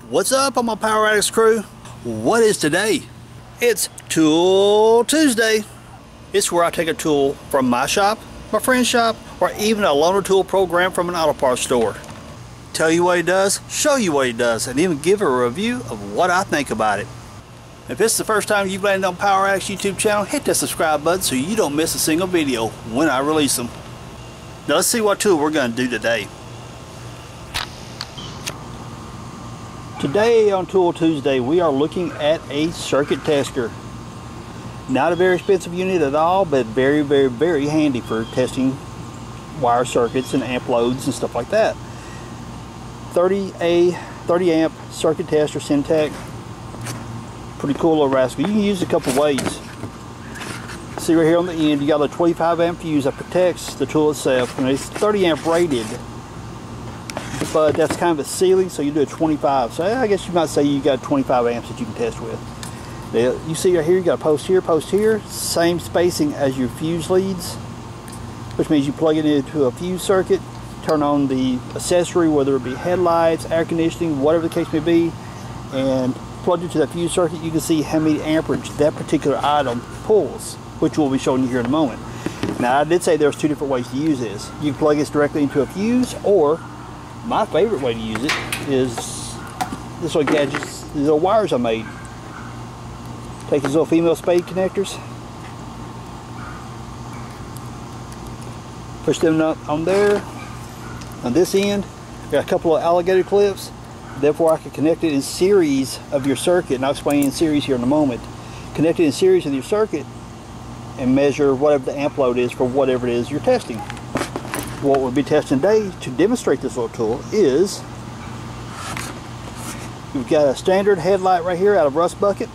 What's up on my Power Addicts crew? What is today? It's Tool Tuesday. It's where I take a tool from my shop, my friend's shop, or even a loaner tool program from an auto parts store. Tell you what he does, show you what he does, and even give a review of what I think about it. If this is the first time you've landed on Power Addicts YouTube channel, hit that subscribe button so you don't miss a single video when I release them. Now let's see what tool we're going to do today. Today on Tool Tuesday we are looking at a circuit tester. Not a very expensive unit at all, but very handy for testing wire circuits and amp loads and stuff like that. 30 amp circuit tester Syntec. Pretty cool little rascal. You can use it a couple ways. See right here on the end you got a 25 amp fuse that protects the tool itself, and it's 30 amp rated, but that's kind of a ceiling, so you do a 25. So I guess you might say you got 25 amps that you can test with. You see right here you got a post here, same spacing as your fuse leads, which means you plug it into a fuse circuit, turn on the accessory, whether it be headlights, air conditioning, whatever the case may be, and plug it to that fuse circuit. You can see how many amperage that particular item pulls, which we'll be showing you here in a moment. Now I did say there's two different ways to use this. You can plug this directly into a fuse, or my favorite way to use it is this little gadgets, these little wires I made. Take these little female spade connectors, push them up on there. On this end, got a couple of alligator clips. Therefore, I can connect it in series of your circuit, and I'll explain in series here in a moment. Connect it in series with your circuit and measure whatever the amp load is for whatever it is you're testing. What we'll be testing today to demonstrate this little tool is we've got a standard headlight right here out of rust bucket,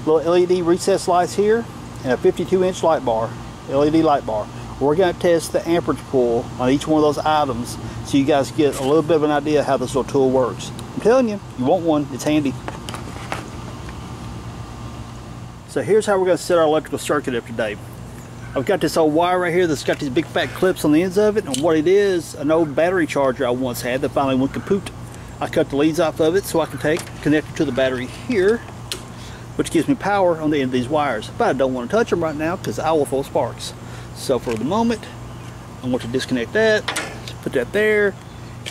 little LED recessed lights here, and a 52-inch light bar, LED light bar. We're going to test the amperage pull on each one of those items so you guys get a little bit of an idea how this little tool works. I'm telling you, you want one, it's handy. So here's how we're going to set our electrical circuit up today. I've got this old wire right here that's got these big fat clips on the ends of it, and what it is, an old battery charger I once had that finally went kaput. I cut the leads off of it so I can connect it to the battery here, which gives me power on the end of these wires. But I don't want to touch them right now because I will throw sparks. So for the moment, I want to disconnect that, put that there,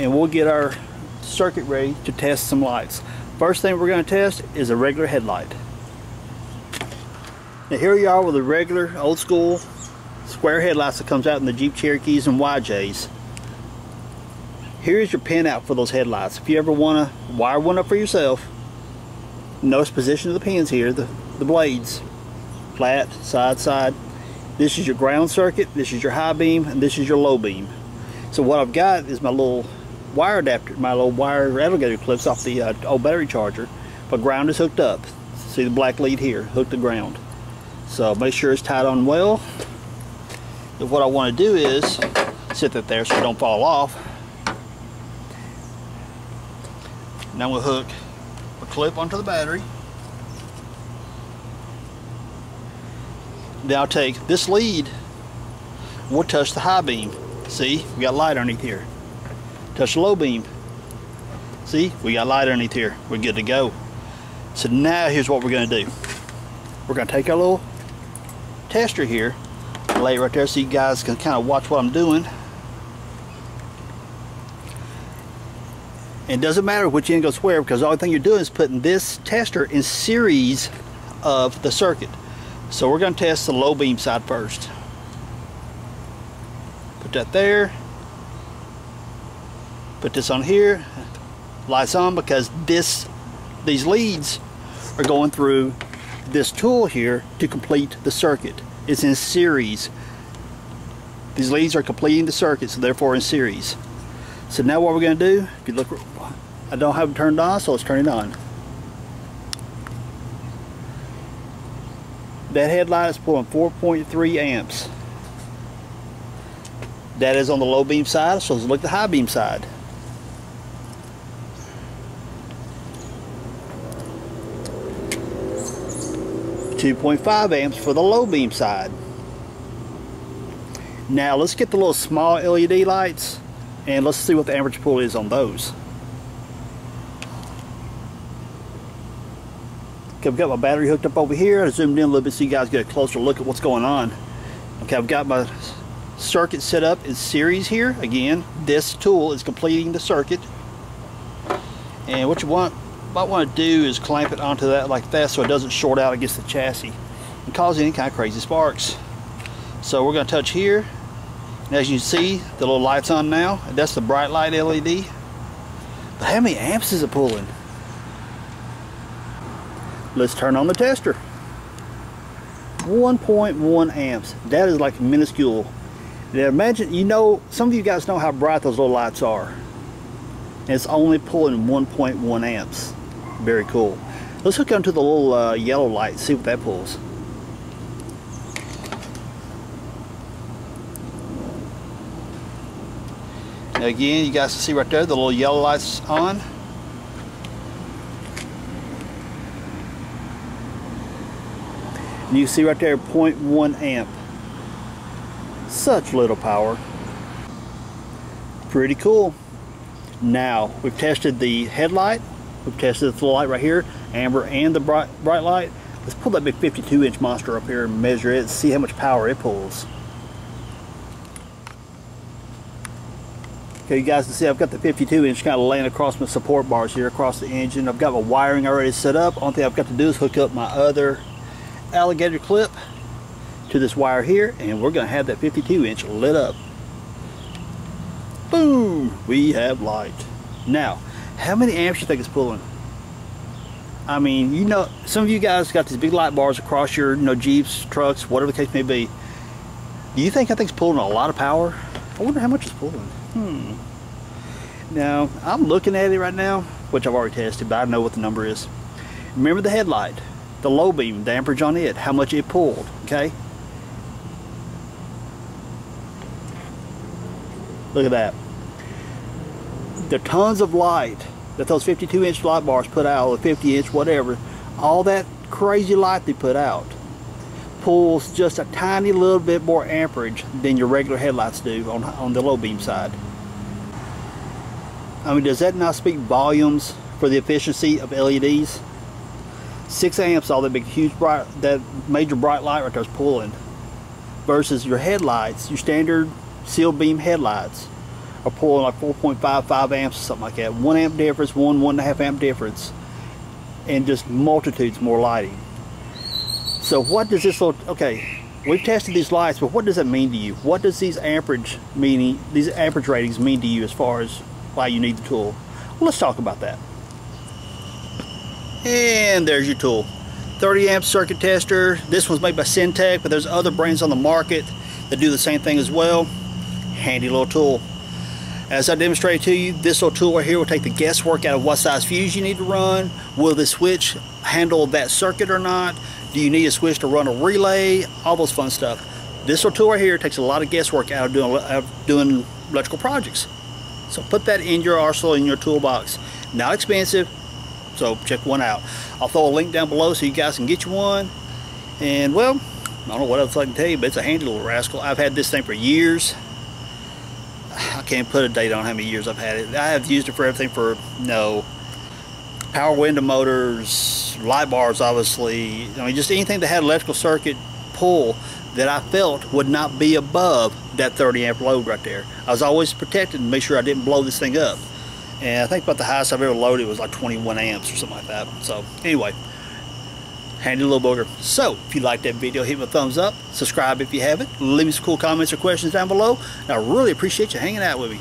and we'll get our circuit ready to test some lights. First thing we're going to test is a regular headlight. Now here you are with a regular old school square headlights that comes out in the Jeep Cherokees and YJs. Here's your pin out for those headlights. If you ever want to wire one up for yourself, notice position of the pins here, the blades, flat, side. This is your ground circuit, this is your high beam, and this is your low beam. So what I've got is my little wire adapter, my little wire alligator clips off the old battery charger, but ground is hooked up. See the black lead here, hooked to ground. So make sure it's tied on well. But what I want to do is sit that there so it don't fall off. Now we'll hook a clip onto the battery. Now I'll take this lead, we'll touch the high beam. See, we got light underneath here. Touch the low beam. See, we got light underneath here. We're good to go. So now here's what we're going to do. We're going to take our little tester here, lay it right there so you guys can kind of watch what I'm doing. And it doesn't matter which end goes where, because the only thing you're doing is putting this tester in series of the circuit. So we're going to test the low beam side first. Put that there. Put this on here. Lights on, because these leads are going through this tool here to complete the circuit. It's in series. These leads are completing the circuit, so therefore in series. So now what we're going to do, if you look, I don't have it turned on, so let's turn it on. That headlight is pulling 4.3 amps. That is on the low beam side, so let's look at the high beam side. 2.5 amps for the low beam side. Now let's get the little small LED lights and let's see what the amperage pull is on those. Okay, I've got my battery hooked up over here. I zoomed in a little bit so you guys get a closer look at what's going on. Okay, I've got my circuit set up in series here. Again, this tool is completing the circuit. And what you might want to do is clamp it onto that like that so it doesn't short out against the chassis and cause any kind of crazy sparks. So we're going to touch here. And as you see, the little light's on now. That's the bright light LED. But how many amps is it pulling? Let's turn on the tester. 1.1 amps. That is like minuscule. Now imagine, you know, some of you guys know how bright those little lights are. And it's only pulling 1.1 amps. Very cool. Let's hook onto the little yellow light and see what that pulls. Now again, you guys can see right there, the little yellow light's on. And you can see right there, 0.1 amp. Such little power. Pretty cool. Now, we've tested the headlight. We've tested the light right here, amber and the bright light. Let's pull that big 52-inch monster up here and measure it and see how much power it pulls. Okay, you guys can see I've got the 52-inch kind of laying across my support bars here across the engine. I've got my wiring already set up. Only thing I've got to do is hook up my other alligator clip to this wire here, and we're going to have that 52-inch lit up. Boom! We have light. Now, how many amps do you think it's pulling? I mean, you know, some of you guys got these big light bars across your, you know, Jeeps, trucks, whatever the case may be. Do you think that thing's pulling a lot of power? I wonder how much it's pulling. Now, I'm looking at it right now, which I've already tested, but I know what the number is. Remember the headlight, the low beam, the amperage on it, how much it pulled, okay? Look at that. The tons of light that those 52-inch light bars put out, or 50-inch, whatever, all that crazy light they put out pulls just a tiny little bit more amperage than your regular headlights do on the low beam side. I mean, does that not speak volumes for the efficiency of LEDs? 6 amps, all that big, huge, bright, that major bright light right there is pulling, versus your headlights, your standard sealed beam headlights, are pulling like 4.55 amps or something like that. 1 amp difference, 1.5 amp difference, and just multitudes more lighting. So what does this look? Okay, we've tested these lights, but what does that mean to you? What does these amperage ratings mean to you as far as why you need the tool? Well, let's talk about that. And there's your tool. 30 amp circuit tester. This one's made by Syntec, but there's other brands on the market that do the same thing as well. Handy little tool. As I demonstrated to you, this little tool right here will take the guesswork out of what size fuse you need to run. Will the switch handle that circuit or not? Do you need a switch to run a relay? All those fun stuff. This little tool right here takes a lot of guesswork out of doing electrical projects. So put that in your arsenal, in your toolbox. Not expensive, so check one out. I'll throw a link down below so you guys can get you one. And well, I don't know what else I can tell you, but it's a handy little rascal. I've had this thing for years. I can't put a date on how many years I've had it. I have used it for everything for, power window motors, light bars, obviously. I mean, just anything that had electrical circuit pull that I felt would not be above that 30 amp load right there. I was always protected and make sure I didn't blow this thing up. And I think about the highest I've ever loaded was like 21 amps or something like that. So anyway, handy little booger. So if you liked that video, hit me a thumbs up, subscribe if you haven't, leave me some cool comments or questions down below, and I really appreciate you hanging out with me.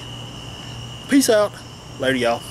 Peace out. Later, y'all.